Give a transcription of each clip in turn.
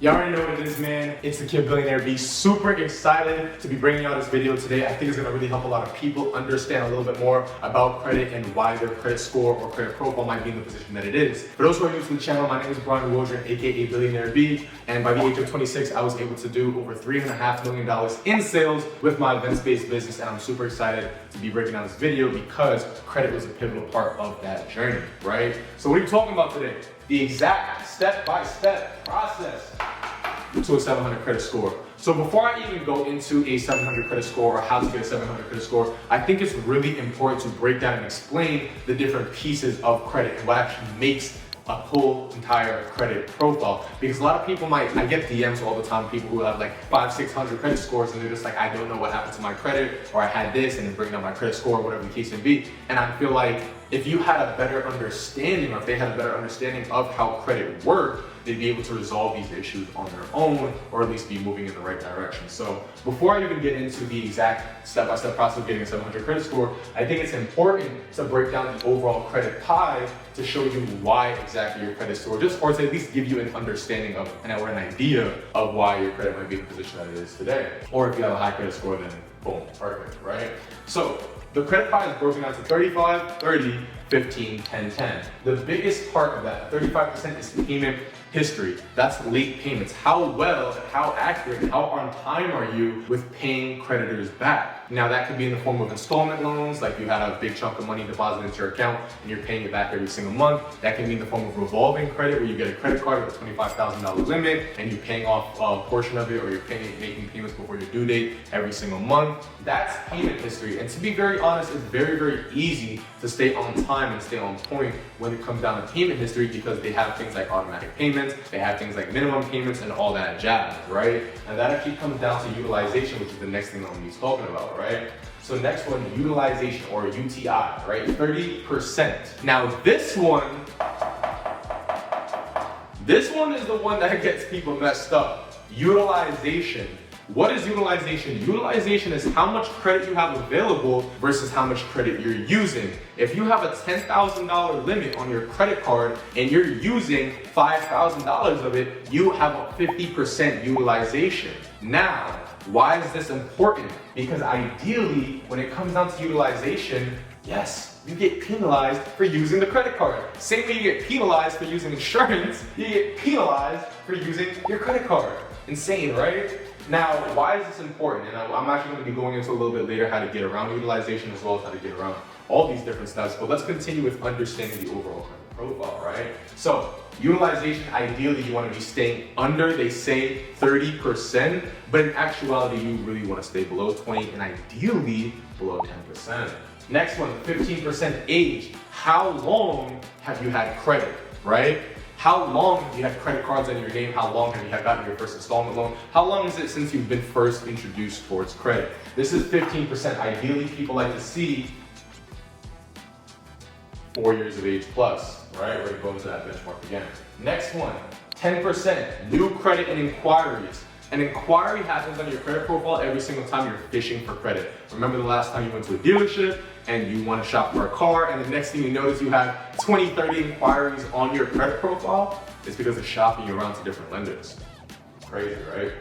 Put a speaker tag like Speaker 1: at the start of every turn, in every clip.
Speaker 1: You already know what it is, man. It's the Kid Billionaire B. Super excited to be bringing out this video today. I think it's gonna really help a lot of people understand a little bit more about credit and why their credit score or credit profile might be in the position that it is. For those who are new to the channel, my name is Baruch College, aka Billionaire B, and by the age of 26, I was able to do over $3.5 million in sales with my events-based business, and I'm super excited to be breaking down this video because credit was a pivotal part of that journey, right? So what are you talking about today? The exact step-by-step process to a 700 credit score. So before I even go into a 700 credit score or how to get a 700 credit score, I think it's really important to break down and explain the different pieces of credit and what actually makes a whole entire credit profile. Because a lot of people I get DMs all the time, people who have like 500-600 credit scores, and they're just like, I don't know what happened to my credit, or I had this and then bring down my credit score, whatever the case may be. And I feel like if you had a better understanding, or if they had a better understanding of how credit worked, they'd be able to resolve these issues on their own, or at least be moving in the right direction. So before I even get into the exact step-by-step process of getting a 700 credit score, I think it's important to break down the overall credit pie to show you why exactly your credit score, or to at least give you an understanding of, or an idea of why your credit might be in the position that it is today. Or if you have a high credit score, then boom, perfect, right? So the credit pie is broken down to 35, 30, 15, 10, 10. The biggest part of that, 35%, is payment history. That's late payments. How well, how accurate, how on time are you with paying creditors back? Now that could be in the form of installment loans, like you had a big chunk of money deposited into your account and you're paying it back every single month. That can be in the form of revolving credit, where you get a credit card with a $25,000 limit and you're paying off a portion of it, or you're making payments before your due date every single month. That's payment history. And to be very honest, it's very, very easy to stay on time and stay on point when it comes down to payment history, because they have things like automatic payments, they have things like minimum payments and all that jazz, right? And that actually comes down to utilization, which is the next thing I'm gonna be talking about, right? So next one, utilization, or UTI, right? 30%. Now this one is the one that gets people messed up. Utilization. What is utilization? Utilization is how much credit you have available versus how much credit you're using. If you have a $10,000 limit on your credit card and you're using $5,000 of it, you have a 50% utilization. Now, why is this important? Because ideally, when it comes down to utilization, yes, you get penalized for using the credit card. Same way you get penalized for using insurance, you get penalized for using your credit card. Insane, right? Now, why is this important? And I'm actually going to be going into a little bit later how to get around utilization, as well as how to get around all these different steps. But let's continue with understanding the overall credit profile, right? So, utilization, ideally you want to be staying under, they say 30%, but in actuality you really want to stay below 20 and ideally below 10%. Next one, 15% age. How long have you had credit, right? How long have you had credit cards in your name? How long have you gotten your first installment loan? How long is it since you've been first introduced towards credit? This is 15%. Ideally, people like to see 4 years of age plus, right? We're going to go into that benchmark again. Next one, 10%, new credit and inquiries. An inquiry happens on your credit profile every single time you're fishing for credit. Remember the last time you went to a dealership and you want to shop for a car, and the next thing you notice you have 20, 30 inquiries on your credit profile? It's because of shopping around to different lenders. Crazy, right?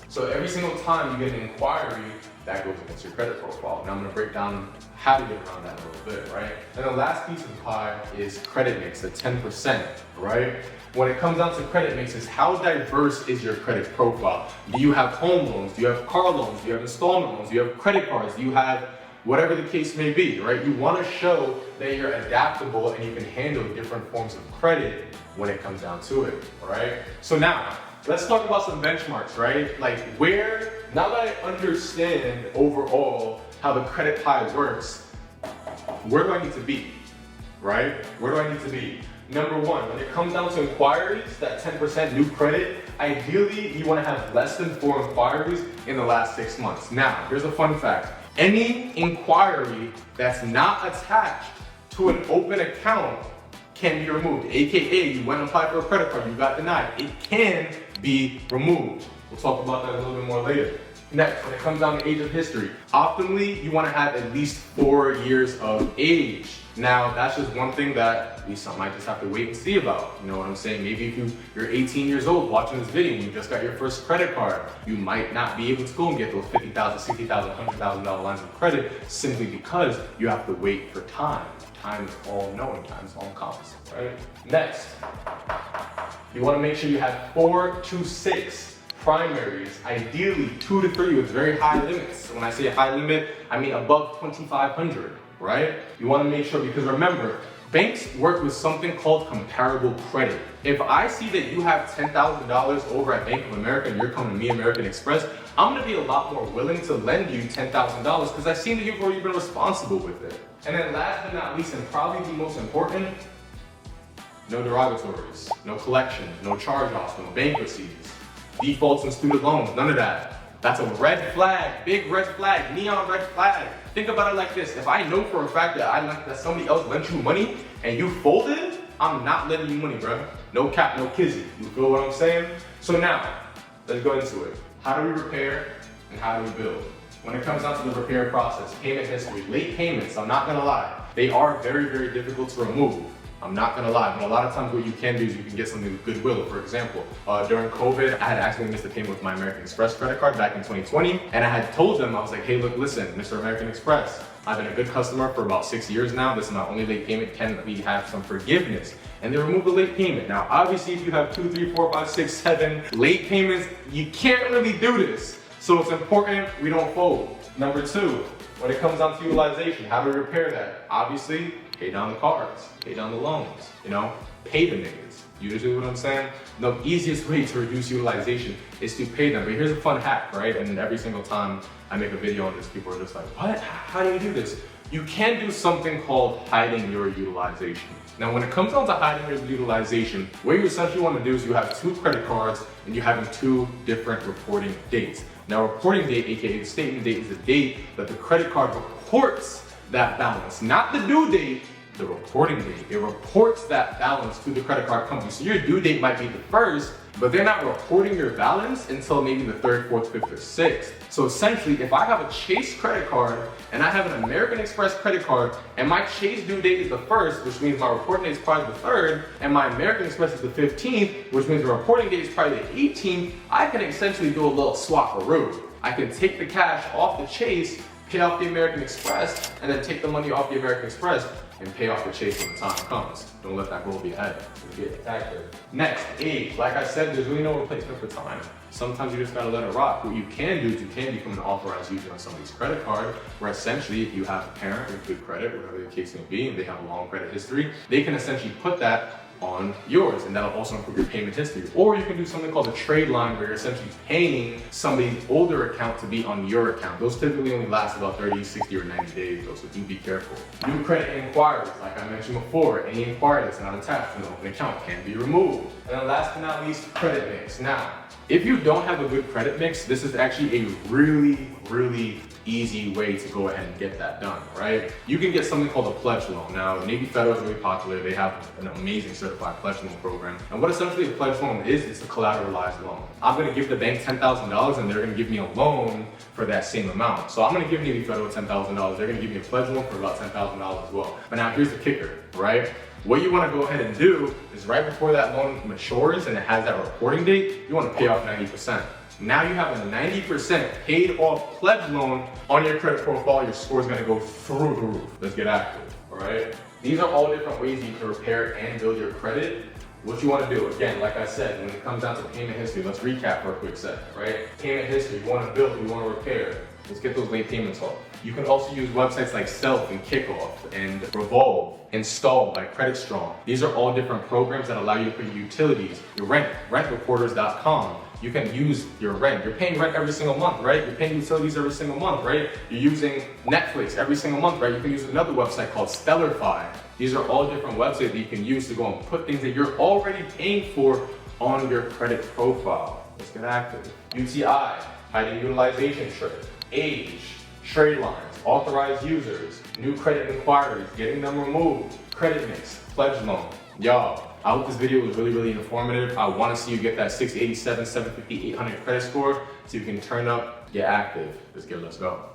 Speaker 1: So every single time you get an inquiry, that goes against your credit profile. Now I'm going to break down how to get around that a little bit, right? And the last piece of the pie is credit mix at 10%, right? When it comes down to credit mixes, how diverse is your credit profile? Do you have home loans? Do you have car loans? Do you have installment loans? Do you have credit cards? Do you have whatever the case may be, right? You want to show that you're adaptable and you can handle different forms of credit when it comes down to it, all right? So now, let's talk about some benchmarks, right? Like now that I understand overall how the credit pie works, where do I need to be, right? Where do I need to be? Number one, when it comes down to inquiries, that 10% new credit, ideally you want to have less than 4 inquiries in the last 6 months. Now, here's a fun fact. Any inquiry that's not attached to an open account can be removed. AKA, you went and applied for a credit card, you got denied. It can be removed. We'll talk about that a little bit more later. Next, when it comes down to age of history, optimally, you want to have at least 4 years of age. Now, that's just one thing that we might just have to wait and see about. You know what I'm saying? Maybe if you're 18 years old watching this video and you just got your first credit card, you might not be able to go and get those $50,000, $60,000, $100,000 lines of credit simply because you have to wait for time. Time is all knowing, time is all encompassing, right? Next, you want to make sure you have 4 to 6 primaries, ideally 2 to 3 with very high limits. When I say a high limit, I mean above 2,500, right? You want to make sure, because remember, banks work with something called comparable credit. If I see that you have $10,000 over at Bank of America and you're coming to me, American Express, I'm gonna be a lot more willing to lend you $10,000 because I've seen that you've already been responsible with it. And then last but not least, and probably the most important, no derogatories, no collections, no charge-offs, no bankruptcies, defaults and student loans, none of that. That's a red flag, big red flag, neon red flag. Think about it like this. If I know for a fact that somebody else lent you money and you folded, I'm not lending you money, bro. No cap, no kizzy. You feel what I'm saying? So now, let's go into it. How do we repair and how do we build? When it comes down to the repair process, payment history, late payments, I'm not gonna lie, they are very, very difficult to remove. I'm not gonna lie, but a lot of times what you can do is you can get something with goodwill. For example, during COVID, I had accidentally missed a payment with my American Express credit card back in 2020, and I had told them, I was like, hey, look, listen, Mr. American Express, I've been a good customer for about 6 years now. This is my only late payment. Can we have some forgiveness? And they removed the late payment. Now, obviously, if you have 2, 3, 4, 5, 6, 7 late payments, you can't really do this. So it's important we don't fold. Number 2, when it comes down to utilization, how do we repair that? Obviously, pay down the cards, pay down the loans, pay the niggas. Usually what I'm saying? The easiest way to reduce utilization is to pay them. But here's a fun hack, right? And every single time I make a video on this, people are just like, what? How do you do this? You can do something called hiding your utilization. Now, when it comes down to hiding your utilization, what you essentially want to do is you have 2 credit cards and you're having 2 different reporting dates. Now, reporting date, aka the statement date, is the date that the credit card reports that balance, not the due date, the reporting date. It reports that balance to the credit card company. So your due date might be the 1st, but they're not reporting your balance until maybe the 3rd, 4th, 5th, or 6th. So essentially, if I have a Chase credit card and I have an American Express credit card and my Chase due date is the 1st, which means my reporting date is probably the 3rd, and my American Express is the 15th, which means the reporting date is probably the 18th, I can essentially do a little swap-a-roo. I can take the cash off the Chase, pay off the American Express, and then take the money off the American Express and pay off the Chase when the time comes. Don't let that goal be ahead. Get attacked. Next, age. Like I said, there's really no replacement for time. Sometimes you just gotta let it rock. What you can do is you can become an authorized user on somebody's credit card, where essentially if you have a parent with good credit, whatever the case may be, and they have a long credit history, they can essentially put that on yours, and that'll also improve your payment history. Or you can do something called a trade line, where you're essentially paying somebody's older account to be on your account. Those typically only last about 30, 60, or 90 days though, so do be careful. New credit inquiries, like I mentioned before, any inquiry that's not attached to an open account can be removed. And then last but not least, credit mix. Now, if you don't have a good credit mix, this is actually a really, really easy way to go ahead and get that done, right? You can get something called a pledge loan. Now, Navy Federal is really popular. They have an amazing certified pledge loan program. And what essentially a pledge loan is, it's a collateralized loan. I'm gonna give the bank $10,000 and they're gonna give me a loan for that same amount. So I'm gonna give Navy Federal $10,000. They're gonna give me a pledge loan for about $10,000 as well. But now here's the kicker, right? What you want to go ahead and do is right before that loan matures and it has that reporting date, you want to pay off 90%. Now you have a 90% paid off pledge loan on your credit profile. Your score is going to go through the roof. Let's get active, all right? These are all different ways you can repair and build your credit. What you want to do, again, like I said, when it comes down to payment history, let's recap for a quick second, right? Payment history, you want to build, you want to repair. Let's get those late payments off. You can also use websites like Self and Kickoff and Revolve, Install, like Credit Strong. These are all different programs that allow you to put your utilities, your rent, rentreporters.com. You can use your rent. You're paying rent every single month, right? You're paying utilities every single month, right? You're using Netflix every single month, right? You can use another website called Stellarify. These are all different websites that you can use to go and put things that you're already paying for on your credit profile. Let's get active. UTI, hiding utilization trick, age, trade lines, authorized users, new credit inquiries, getting them removed, credit mix, pledge loan. Y'all, I hope this video was really, really informative. I want to see you get that 687, 750, 800 credit score so you can turn up get active. Let's go.